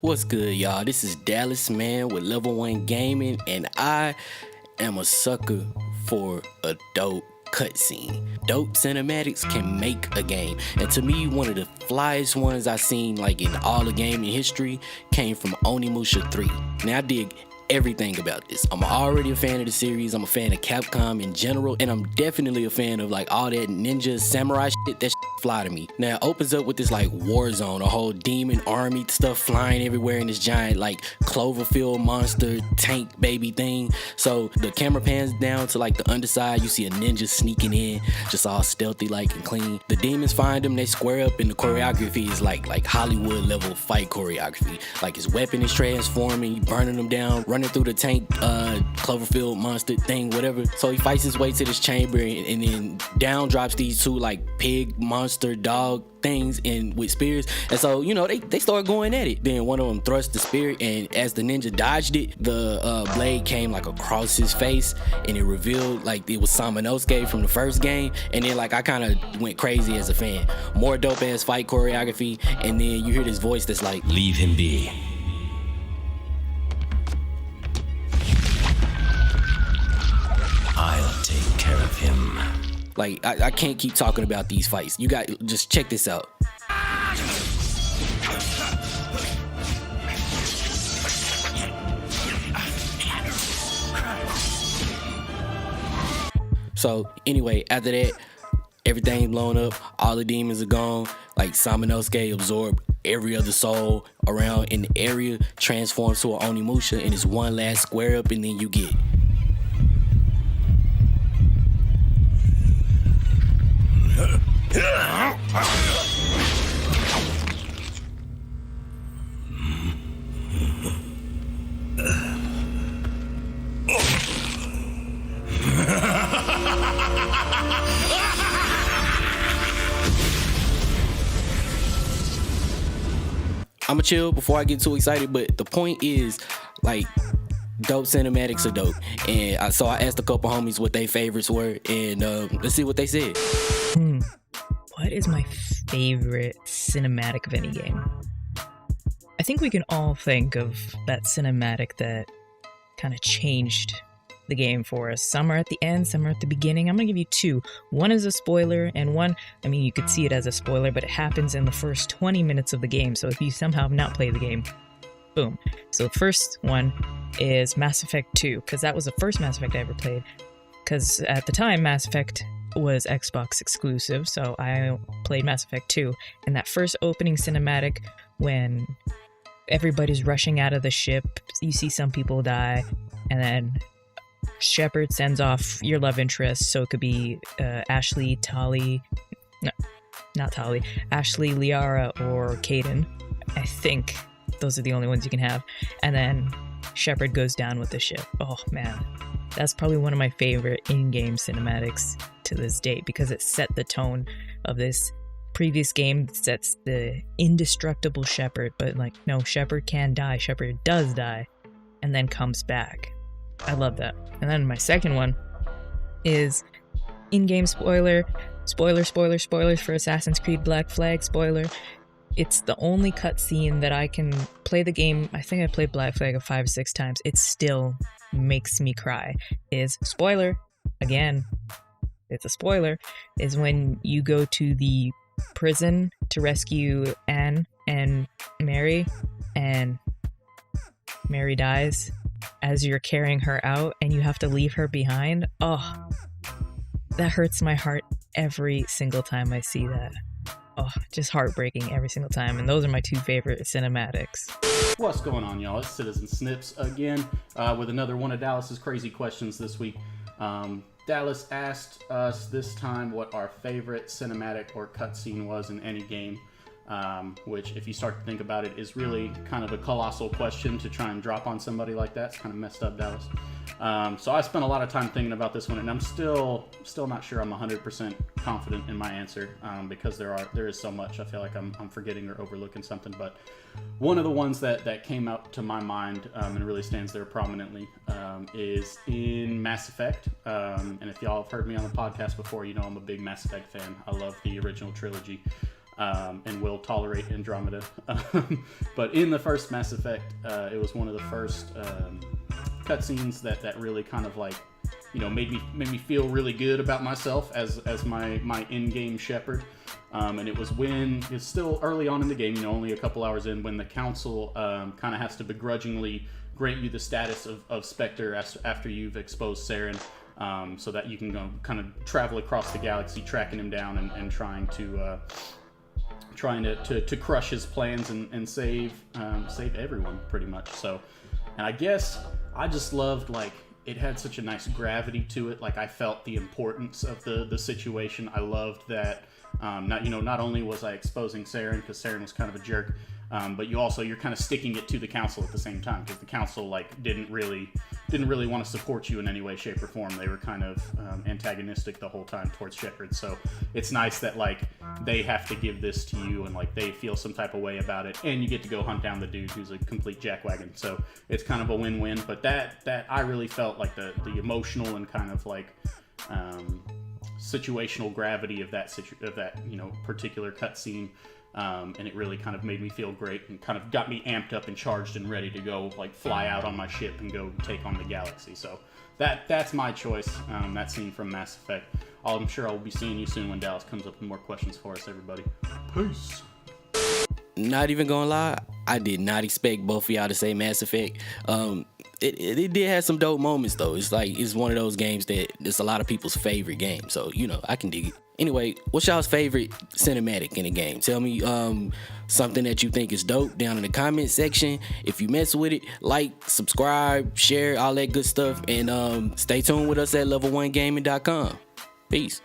What's good, y'all? This is DallazMan with Level 1 Gaming, and I am a sucker for a dope cutscene. Dope cinematics can make a game, and to me, one of the flyest ones I've seen like in all of gaming history came from Onimusha 3. Now, I dig everything about this. I'm already a fan of the series. I'm a fan of Capcom in general, and I'm definitely a fan of like all that ninja samurai shit. That shit fly to me. Now it opens up with this like war zone, a whole demon army stuff flying everywhere in this giant like Cloverfield monster tank baby thing. So the camera pans down to like the underside. You see a ninja sneaking in, just all stealthy like and clean. The demons find him, they square up, and the choreography is like Hollywood level fight choreography. Like his weapon is transforming, you burning them down, running through the tank, Cloverfield monster thing, whatever. So he fights his way to this chamber, and then down drops these two like pig monster dog things and with spears. And so, you know, they start going at it. Then one of them thrusts the spear, and as the ninja dodged it, the blade came like across his face, and it revealed like it was Samanosuke from the first game. And then like I kind of went crazy as a fan. More dope ass fight choreography, and then you hear this voice that's like, "Leave him be. I'll take care of him." Like, I can't keep talking about these fights. You got, just check this out. So anyway, after that, everything blown up, all the demons are gone. Like Samanosuke absorbed every other soul around in the area, transforms to an Onimusha, and it's one last square up, and then you get I'ma chill before I get too excited, but the point is, like, dope cinematics are dope. And so I asked a couple homies what their favorites were, and let's see what they said. What is my favorite cinematic of any game? I think we can all think of that cinematic that kind of changed the game for us. Some are at the end, some are at the beginning. I'm gonna give you two. One is a spoiler, and one, I mean, you could see it as a spoiler, but it happens in the first 20 minutes of the game. So if you somehow have not played the game, boom. So the first one is Mass Effect 2, because that was the first Mass Effect I ever played. Because at the time, Mass Effect was Xbox exclusive, so I played Mass Effect 2. And that first opening cinematic, when everybody's rushing out of the ship, you see some people die, and then Shepard sends off your love interest, so it could be Ashley, Tali, no, not Tali, Ashley, Liara, or Caden. I think those are the only ones you can have. And then Shepard goes down with the ship. Oh man, that's probably one of my favorite in-game cinematics to this date, because it set the tone of this previous game. It sets the indestructible Shepard, but like, no, Shepard can die, Shepard does die, and then comes back. I love that. And then my second one is in-game spoilers for Assassin's Creed Black Flag. Spoiler. It's the only cutscene that I can play the game. I think I played Black Flag 5 or 6 times. It still makes me cry. Is spoiler. Again, it's a spoiler. Is when you go to the prison to rescue Anne and Mary, and Mary dies as you're carrying her out, and you have to leave her behind. Oh, that hurts my heart every single time I see that. Oh, just heartbreaking every single time. And those are my two favorite cinematics. What's going on, y'all? It's Citizen Snips again with another one of Dallas's crazy questions this week. Dallas asked us this time what our favorite cinematic or cutscene was in any game. Which, if you start to think about it, is really kind of a colossal question to try and drop on somebody like that. It's kind of messed up, Dallas. So I spent a lot of time thinking about this one, and I'm still not sure I'm 100% confident in my answer, because there is so much. I feel like I'm forgetting or overlooking something. But one of the ones that came out to my mind and really stands there prominently is in Mass Effect. And if y'all have heard me on the podcast before, you know I'm a big Mass Effect fan. I love the original trilogy. and will tolerate Andromeda. But in the first Mass Effect, it was one of the first cutscenes that really kind of like, you know, made me feel really good about myself as my in-game shepherd. And it was when it's still early on in the game, you know, only a couple hours in, when the council kind of has to begrudgingly grant you the status of Spectre after you've exposed Saren, so that you can go kind of travel across the galaxy, tracking him down and trying to crush his plans and save everyone pretty much. So, and I guess I just loved, like, it had such a nice gravity to it. Like, I felt the importance of the situation. I loved that. Not only was I exposing Saren, because Saren was kind of a jerk, but you're kind of sticking it to the council at the same time, because the council like didn't really want to support you in any way, shape, or form. They were kind of antagonistic the whole time towards Shepard. So it's nice that like they have to give this to you, and like they feel some type of way about it, and you get to go hunt down the dude who's a complete jackwagon. So it's kind of a win-win. But that I really felt like the emotional and kind of like situational gravity of that particular cutscene, and it really kind of made me feel great and kind of got me amped up and charged and ready to go like fly out on my ship and go take on the galaxy. So that's my choice. That scene from Mass Effect. I'm sure I'll be seeing you soon when Dallas comes up with more questions for us, everybody. Peace. Not even gonna lie, I did not expect both of y'all to say Mass Effect. It did have some dope moments though. It's like, it's one of those games that it's a lot of people's favorite game, so you know, I can dig it. Anyway, what's y'all's favorite cinematic in a game? Tell me something that you think is dope down in the comment section. If you mess with it, like, subscribe, share, all that good stuff, and stay tuned with us at level1gaming.com. Peace.